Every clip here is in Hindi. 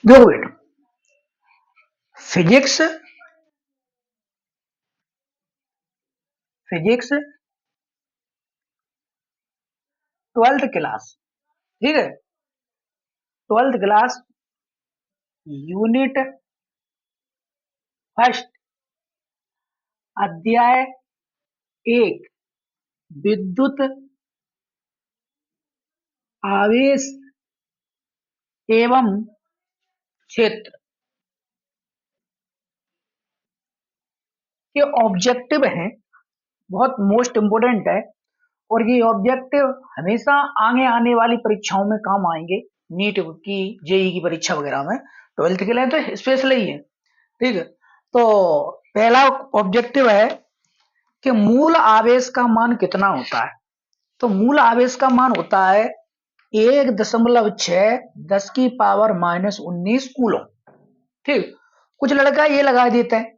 देखो बेटा, फिजिक्स फिजिक्स 12th क्लास, ठीक है। 12th क्लास यूनिट फर्स्ट, अध्याय 1, विद्युत आवेश एवं क्षेत्र के ऑब्जेक्टिव हैं। बहुत मोस्ट इंपोर्टेंट है और ये ऑब्जेक्टिव हमेशा आगे आने वाली परीक्षाओं में काम आएंगे। नीट की, जेई की परीक्षा वगैरह में 12th के लिए तो स्पेशल ही है, ठीक है। तो पहला ऑब्जेक्टिव है कि मूल आवेश का मान कितना होता है। तो मूल आवेश का मान होता है 1.6 10 की पावर -19 कूलम, ठीक। कुछ लड़का ये लगा देता है,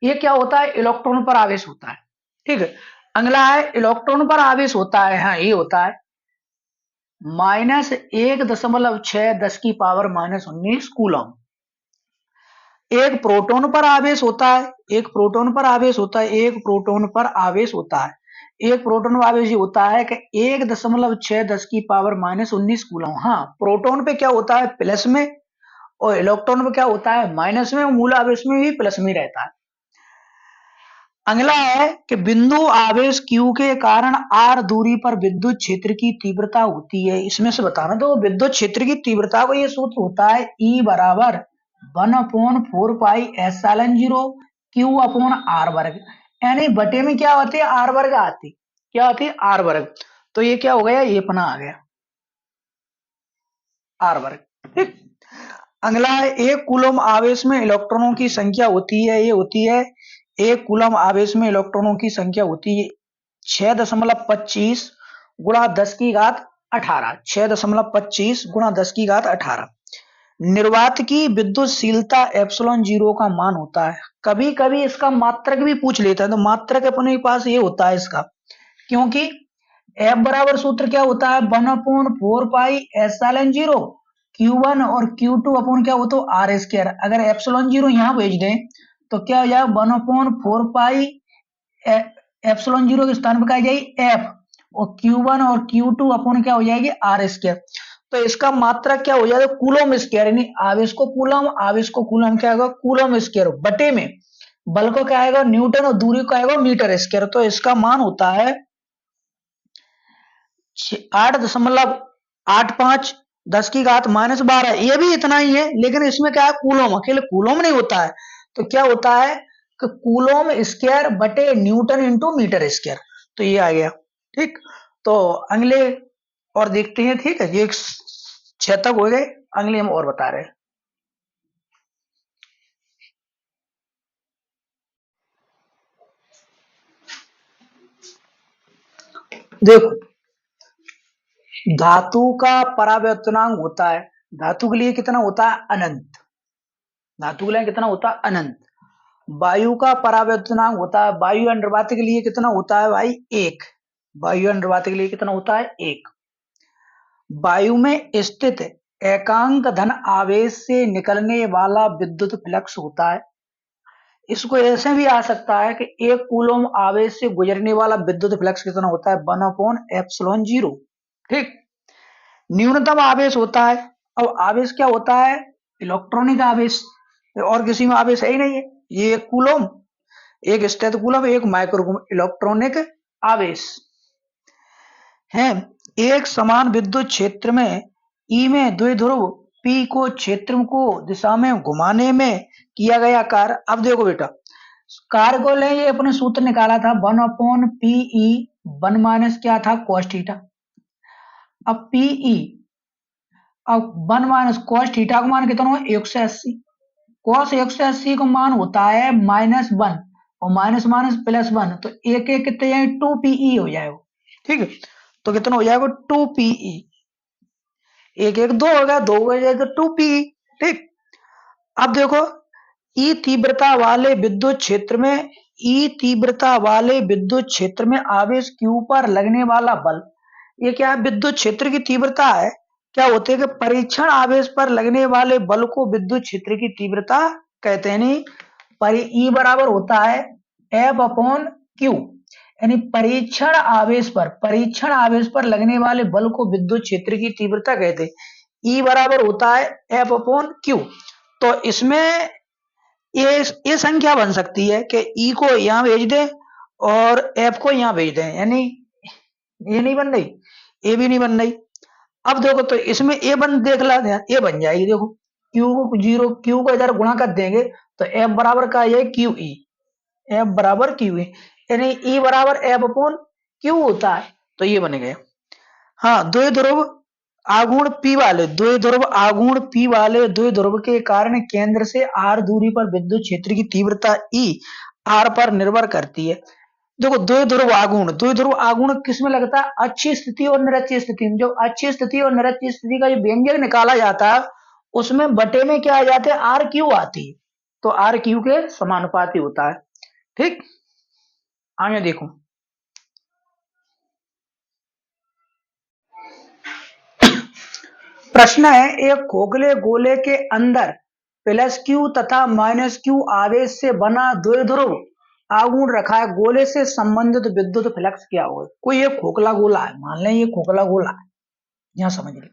ये क्या होता है, इलेक्ट्रॉन पर आवेश होता है, ठीक है। अगला है इलेक्ट्रॉन पर आवेश होता है, हाँ ये होता है -1.6 10 की पावर -19 कूलम। एक प्रोटॉन पर आवेश होता है, एक प्रोटॉन पर आवेश होता है, एक प्रोटॉन पर आवेश होता है, एक प्रोटॉन पर आवेश होता है कि 1.6 10 की पावर -19 कूलम। हाँ, प्रोटॉन पे क्या होता है, प्लस में, और इलेक्ट्रॉन पे क्या होता है, माइनस में। मूल आवेश में भी प्लस में रहता है। अगला है कि बिंदु आवेश Q के कारण R दूरी पर विद्युत क्षेत्र की तीव्रता होती है। इसमें से बताना, तो विद्युत क्षेत्र की तीव्रता को ये सूत्र होता है E बराबर 1/4 pi epsilon 0 Q upon R वर्ग, यानी बटे में क्या होती है, R वर्ग आती, क्या होती है, R वर्ग। तो ये क्या हो गया, ये अपना आ गया R वर्ग, ठीक। अगला है एक कूलम आवेश में इलेक्ट्रॉनों की संख्या होती है, ये होती है, एक कूलम आवेश में इलेक्ट्रॉनों की संख्या होती है 6.25 गुणा 10 की घात 18, 6.25 गुणा 10 की घात 18। निर्वात की विद्युतशीलता एप्सिलॉन 0 का मान होता है। कभी कभी इसका मात्रक भी पूछ लेता है, तो मात्रक अपने पास ये होता है इसका, क्योंकि एफ बराबर सूत्र क्या होता है, 1/4 पाई एप्सिलॉन 0 Q1 और Q2 अपॉन क्या होता है, आर स्क्वायर। अगर एप्सिलॉन 0 यहाँ भेज दें तो क्या हो जाएगा, 1/4 पाई एप्सिलॉन 0 के स्थान पर क्या आ जाएगी, एफ, और Q1 और Q2 अपॉन क्या हो जाएगी, आर स्क्वायर। तो इसका मात्रा क्या हो जाएगा, कूलम स्क्वायर, यानी आवेश को कूलम, आवेश को कूलम क्या होगा, कूलम स्क्वायर बटे में बल को क्या आएगा, न्यूटन, और दूरी को आएगा मीटर स्क्वायर। तो इसका मान होता है 8.85 10 की घात -12। ये भी इतना ही है, लेकिन इसमें क्या है, कूलम, अकेले कूलम नहीं होता है। तो क्या होता है कि कूलम स्क्वायर बटे न्यूटन इंटू मीटर स्क्वायर। तो ये आ गया, ठीक। तो अगले और देखते हैं, ठीक है। ये 6 तक हो गए, अगले हम और बता रहे हैं। देखो, धातु का परावर्तनांक होता है, धातु के लिए कितना होता है, अनंत। धातु के लिए कितना होता है, अनंत। वायु का परावर्तनांक होता है, वायु अंडरवात के लिए कितना होता है भाई, 1। वायु अंडरवात के लिए कितना होता है, 1। वायु में स्थित एकांक धन आवेश से निकलने वाला विद्युत फ्लक्स होता है। इसको ऐसे भी आ सकता है कि एक कूलम आवेश से गुजरने वाला विद्युत फ्लक्स कितना होता है, 1/ε0, ठीक। न्यूनतम आवेश होता है। अब आवेश क्या होता है, इलेक्ट्रॉनिक आवेश, और किसी में आवेश है ही नहीं है। ये एक कूलम, एक स्थित कूलम, एक माइक्रो इलेक्ट्रॉनिक आवेश है। एक समान विद्युत क्षेत्र में ई में द्विध्रुव पी को क्षेत्र को दिशा में घुमाने में किया गया कार्य। अब देखो बेटा, कार्य को ले, ये अपने सूत्र निकाला था 1/PE, 1 माइनस क्या था, cos थीटा। अब PE, अब 1 माइनस cos थीटा का मान कितना हो, 180। cos 180 का मान होता है -1, और माइनस माइनस +1, तो एक एक कितने जाए, 2PE हो जाएगा, ठीक है। तो कितना हो जाएगा, 2PE, एक एक 2 हो गया, 2 हो जाएगा 2PE, ठीक। अब देखो, ई तीव्रता वाले विद्युत क्षेत्र में, ई तीव्रता वाले विद्युत क्षेत्र में आवेश Q पर लगने वाला बल, ये क्या है, विद्युत क्षेत्र की तीव्रता है। क्या होते हैं कि परीक्षण आवेश पर लगने वाले बल को विद्युत क्षेत्र की तीव्रता कहते हैं। ई बराबर होता है एफ अपॉन क्यू, यानी परीक्षण आवेश पर लगने वाले बल को विद्युत क्षेत्र की तीव्रता कहते हैं। ई बराबर होता है एफ अपॉन क्यू। तो इसमें ये संख्या बन सकती है कि ई को यहां भेज दें और एफ को यहां भेज दें, यानी ये नहीं बन रही, ए भी नहीं बन रही। अब देखो तो इसमें ए बन देख ला, ए बन जाएगी। देखो क्यू को जीरो, क्यू को इधर गुणा कर देंगे तो एफ बराबर का ये क्यू ई, एफ बराबर क्यू ई, यानी ई बराबर एफ अपॉन क्यू होता है। तो ये बन गया। हाँ, द्विध्रुव आघूर्ण P वाले द्विध्रुव के कारण केंद्र से r दूरी पर विद्युत क्षेत्र की तीव्रता E r पर निर्भर करती है। देखो द्विध्रुव आघूर्ण किस में लगता है? अच्छी स्थिति और निरक्षीय स्थिति में। जो अच्छी स्थिति और निरक्षीय स्थिति का जो व्यंजक निकाला जाता है उसमें बटे में क्या आ जाते हैं? आर क्यू आती है। तो आर क्यू के समानुपाती होता है। ठीक, आगे देखो। प्रश्न है, एक खोखले गोले के अंदर प्लस क्यू तथा माइनस क्यू आवेश से बना द्विध्रुव आघूर्ण रखा है, गोले से संबंधित विद्युत फ्लक्स क्या होगा? कोई एक खोखला गोला है, मान लें ये खोखला गोला है, यहां समझ लें।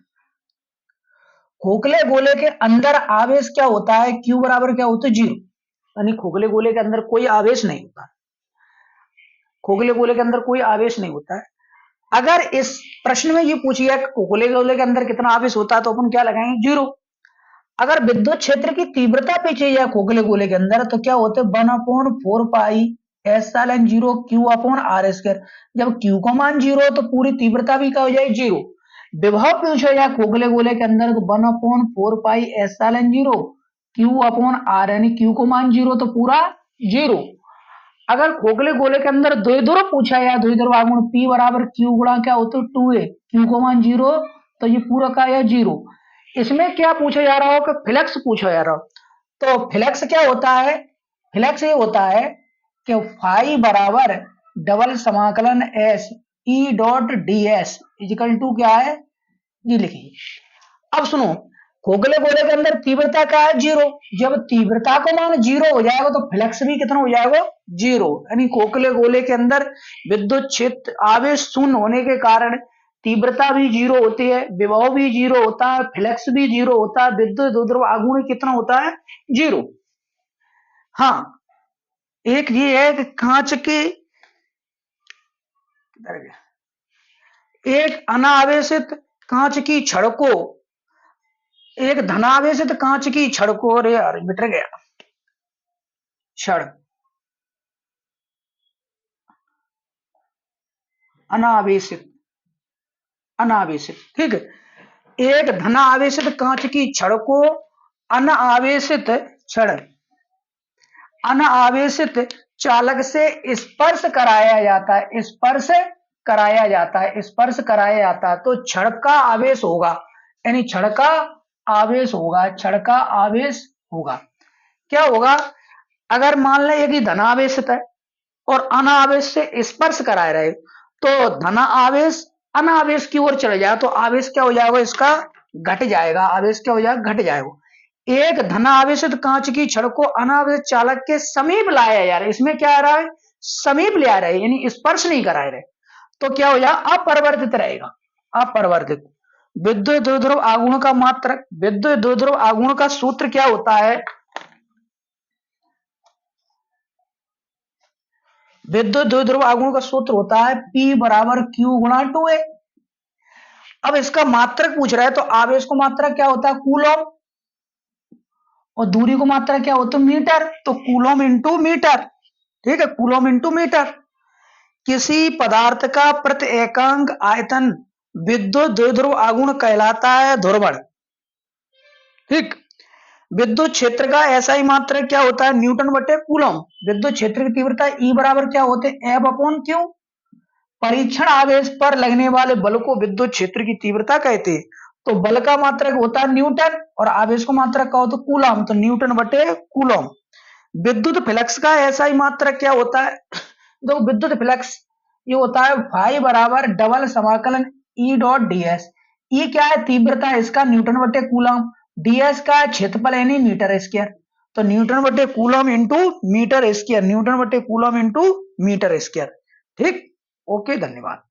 खोखले गोले के अंदर आवेश क्या होता है? क्यू बराबर क्या होता है? जीरो, यानी खोखले गोले के अंदर कोई आवेश नहीं होता। खोखले गोले के अंदर कोई आवेश नहीं होता है। अगर इस प्रश्न में ये पूछिए खोखले गोले के अंदर कितना आवेश होता है तो अपन क्या लगाएंगे? जीरो। अगर विद्युत क्षेत्र की तीव्रता पूछी जाए खोखले गोले के अंदर तो क्या होते हैं? 1/4 pi epsilon 0 Q upon R square. जब क्यू का मान जीरो तो पूरी तीव्रता भी क्या हो जाए? जीरो। विभव पूछा जाए खोखले गोले के अंदर तो 1/4 pi epsilon 0 Q upon R, यानी क्यू को मान जीरो तो पूरा जीरो। अगर खोखले गोले के अंदर द्विध्रुव पूछा जाए, द्विध्रुव आघूर्ण P बराबर क्यू गुणा क्या होता है? 2a, क्यू को मान जीरो तो ये पूरा का है जीरो। इसमें क्या पूछा जा रहा हो कि फ्लक्स पूछा जा रहा हो। तो फ्लक्स क्या होता है? फ्लक्स ये होता है कि फाई बराबर डबल समाकलन S E dot D S is equal to क्या है? ये लिखिए। अब सुनो, खोखले गोले के अंदर तीव्रता का है जीरो। जब तीव्रता का मान जीरो हो जाएगा तो फ्लक्स भी कितना हो जाएगा? जीरो। यानी खोखले गोले के अंदर विद्युत क्षेत्र आवेश शून्य होने के कारण तीव्रता भी जीरो होती है, विभव भी जीरो होता है, फ्लक्स भी जीरो होता है, विद्युत द्विध्रुव आघूर्ण कितना होता है? जीरो। हाँ, एक ये है कि कांच के एक अनावेशित कांच की छड़ को, एक धनावेशित कांच की छड़ को, अरे यार मिट गया, छड़ अनावेशित, अनावेशित, ठीक है। एक धनावेशित कांच की छड़ को अनावेशित छड़, अनावेशित चालक से स्पर्श कराया जाता है, स्पर्श कराया जाता है, स्पर्श कराया जाता है तो छड़ का आवेश होगा, यानी छड़ का आवेश होगा, छड़ का आवेश होगा। क्या होगा? अगर मान लें यदि धनावेशित है और अनावेश से स्पर्श कराए रहे तो धना आवेश अनावेश की ओर चले जाए तो आवेश क्या हो जाएगा? इसका घट जाएगा। आवेश क्या हो जाएगा? घट जाएगा। एक धनावेशित कांच की छड़ को अनावेशित चालक के समीप लाया जा रहा है, इसमें क्या आ रहा है? समीप ले आ रहे हैं, यानी स्पर्श नहीं कराए रहे तो क्या हो जाएगा? अपरिवर्तित रहेगा, अपरिवर्तित। विद्युत द्विध्रुव आघूर्ण का मात्रक, विद्युत द्विध्रुव आघूर्ण का सूत्र क्या होता है? विद्युत द्विध्रुव आघूर्ण का सूत्र होता है P बराबर Q गुणा 2a। अब इसका मात्रक पूछ रहा है तो आवेश को मात्रक क्या होता है? कूलम, और दूरी को मात्रक क्या होता है? मीटर। तो कूलम इंटू मीटर, ठीक है, कूलम इंटू मीटर। किसी पदार्थ का प्रति एकांक आयतन विद्युत द्विध्रुव आघूर्ण कहलाता है ध्रुवण, ठीक। विद्युत क्षेत्र का ऐसा ही मात्रक क्या होता है? न्यूटन बटे कूलम। विद्युत क्षेत्र की तीव्रता E बराबर क्या होते हैं? F upon Q. परीक्षण आवेश पर लगने वाले बल को विद्युत क्षेत्र की तीव्रता कहते हैं। तो बल का मात्रक होता है न्यूटन और आवेश को मात्रक का होता है कूलम, तो न्यूटन बटे कूलम। विद्युत फ्लक्स का ऐसा ही मात्रक क्या होता है? तो विद्युत फ्लक्स ये होता है फाई बराबर डबल समाकलन ई डॉट डी एस। ये क्या है, तीव्रता है इसका न्यूटन बटे कूलम, ds का क्षेत्रफल यानी मीटर स्क्वायर, तो न्यूटन बटे coulomb into metre square, newton बटे कूलम इंटू मीटर स्क्वायर। ठीक, ओके, धन्यवाद।